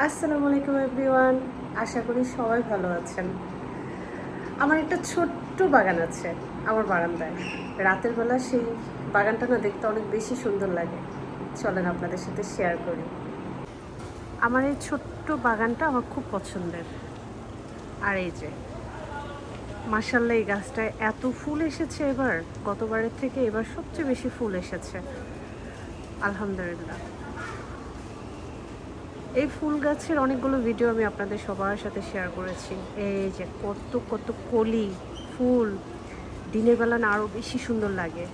আসসালামু আলাইকুম এভরিওয়ান, আশা করি সবাই ভালো আছেন। আমার একটা ছোট্ট বাগান আছে আমার বারান্দায়। রাতের বেলা সেই বাগানটা না দেখতে অনেক বেশি সুন্দর লাগে। চলেন আপনাদের সাথে শেয়ার করি। আমার এই ছোট্ট বাগানটা আমার খুব পছন্দের। আর এই যে মাশাআল্লাহ, এই গাছটায় এত ফুল এসেছে এবার, গতবারের থেকে এবার সবচেয়ে বেশি ফুল এসেছে, আলহামদুলিল্লাহ। এই ফুল গাছের অনেকগুলো ভিডিও আমি আপনাদের সবার সাথে শেয়ার করেছি। এই যে কত কত কলি ফুল, দিনের বেলা না আরও বেশি সুন্দর লাগে।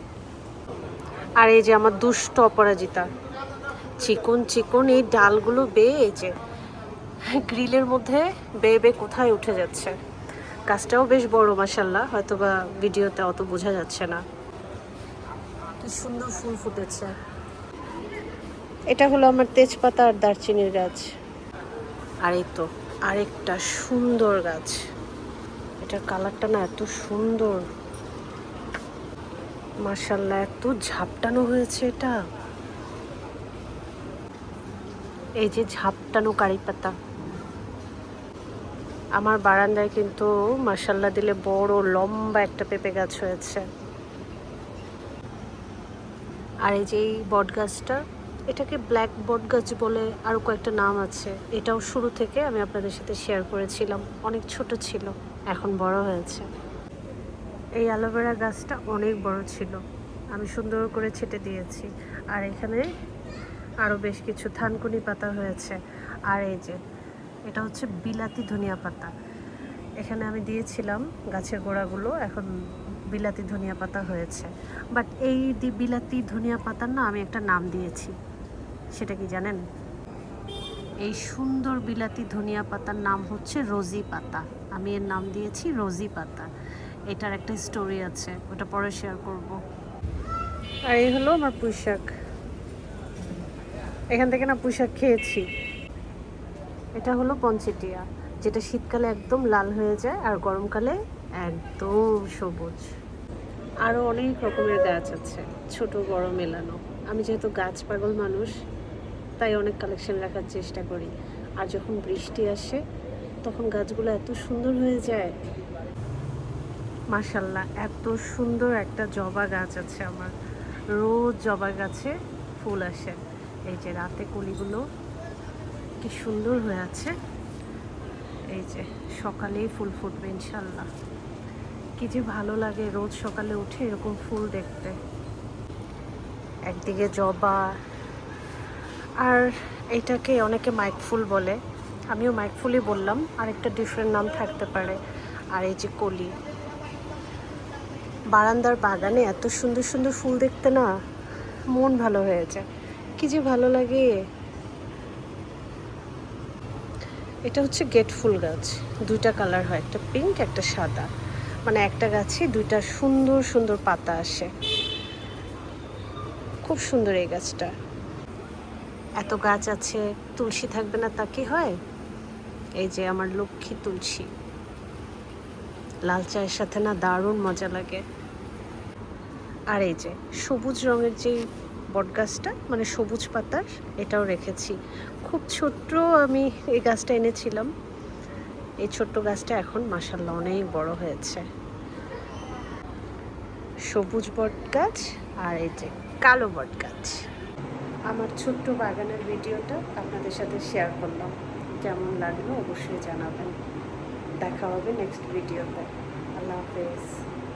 আর এই যে আমার দুষ্ট অপরাজিতা, চিকন চিকন এই ডালগুলো বেয়ে এই যে গ্রিলের মধ্যে বেয়ে বেয়ে কোথায় উঠে যাচ্ছে। গাছটাও বেশ বড় মাশাআল্লাহ, হয়তো বা ভিডিওতে অত বোঝা যাচ্ছে না। কি সুন্দর ফুল ফুটেছে। এটা হলো আমার তেজপাতা আর দারচিনির গাছ। আর এই তো আরেকটা সুন্দর গাছ, এটার কালারটা না এত সুন্দর মাশাআল্লাহ, এত ঝাপটানো হয়েছে এটা। এই যে ঝাপটানো কারি পাতা। আমার বারান্দায় কিন্তু মাশাআল্লাহ দিলে বড় লম্বা একটা পেঁপে গাছ হয়েছে। আর এই যে এই বট গাছটা, এটাকে ব্ল্যাক বট গাছ বলে, আরও কয়েকটা নাম আছে। এটাও শুরু থেকে আমি আপনাদের সাথে শেয়ার করেছিলাম, অনেক ছোট ছিল, এখন বড় হয়েছে। এই অ্যালোভেরা গাছটা অনেক বড় ছিল, আমি সুন্দর করে ছেটে দিয়েছি। আর এখানে আরও বেশ কিছু থানকুনি পাতা হয়েছে। আর এই যে এটা হচ্ছে বিলাতি ধনিয়া পাতা, এখানে আমি দিয়েছিলাম গাছের গোড়াগুলো, এখন বিলাতি ধনিয়া পাতা হয়েছে। বাট এই বিলাতি ধনিয়া পাতার না আমি একটা নাম দিয়েছি, সেটা কি জানেন? এই সুন্দর বিলাতি ধনিয়া পাতার নাম হচ্ছে রোজি পাতা। আমি এর নাম দিয়েছি রোজি পাতা। এটার একটা স্টোরি আছে, ওটা পরে শেয়ার করব। আর এই হলো আমার পুঁই শাক, এখান থেকে না পুঁই শাক খেয়েছি। এটা হলো পঞ্চেটিয়া, যেটা শীতকালে একদম লাল হয়ে যায় আর গরমকালে একদম সবুজ। আরও অনেক রকমের গাছ আছে, ছোট বড় মেলানো। আমি যেহেতু গাছ পাগল মানুষ, তাই অনেক কালেকশন রাখার চেষ্টা করি। আর যখন বৃষ্টি আসে তখন গাছগুলো এত সুন্দর হয়ে যায় মাশাআল্লাহ। এত সুন্দর একটা জবা গাছ আছে আমার, রোজ জবা গাছে ফুল আসে। এই যে রাতে কলিগুলো কি সুন্দর হয়ে আছে, এই যে সকালেই ফুল ফুটবে ইনশাল্লাহ। কি যে ভালো লাগে রোজ সকালে উঠে এরকম ফুল দেখতে। একদিকে জবা, আর এটাকে অনেকে মাইক ফুল বলে, আমিও মাইক ফুলই বললাম, আরেকটা ডিফারেন্ট নাম থাকতে পারে। আর এই যে কলি, বারান্দার বাগানে এত সুন্দর সুন্দর ফুল দেখতে না মন ভালো হয়ে যায়, কি যে ভালো লাগে। এটা হচ্ছে গেট ফুল গাছ, দুইটা কালার হয়, একটা পিঙ্ক একটা সাদা, মানে একটা গাছে দুইটা সুন্দর সুন্দর পাতা আসে, খুব সুন্দর এই গাছটা। এত গাছ আছে, তুলসী থাকবে না তা কি হয়? এই যে আমার লক্ষ্মী তুলসী, লাল চায়ের সাথে না দারুণ মজা লাগে। আর এই যে সবুজ রঙের যে বট গাছটা, মানে সবুজ পাতার, এটাও রেখেছি। খুব ছোট্ট আমি এই গাছটা এনেছিলাম, এই ছোট্ট গাছটা এখন মাশাআল্লাহ অনেক বড় হয়েছে। সবুজ বট গাছ আর এই যে কালো বট গাছ। আমার ছোট্ট বাগানের ভিডিওটা আপনাদের সাথে শেয়ার করলাম, কেমন লাগলো অবশ্যই জানাবেন। দেখা হবে নেক্সট ভিডিওতে। আল্লাহ হাফেজ।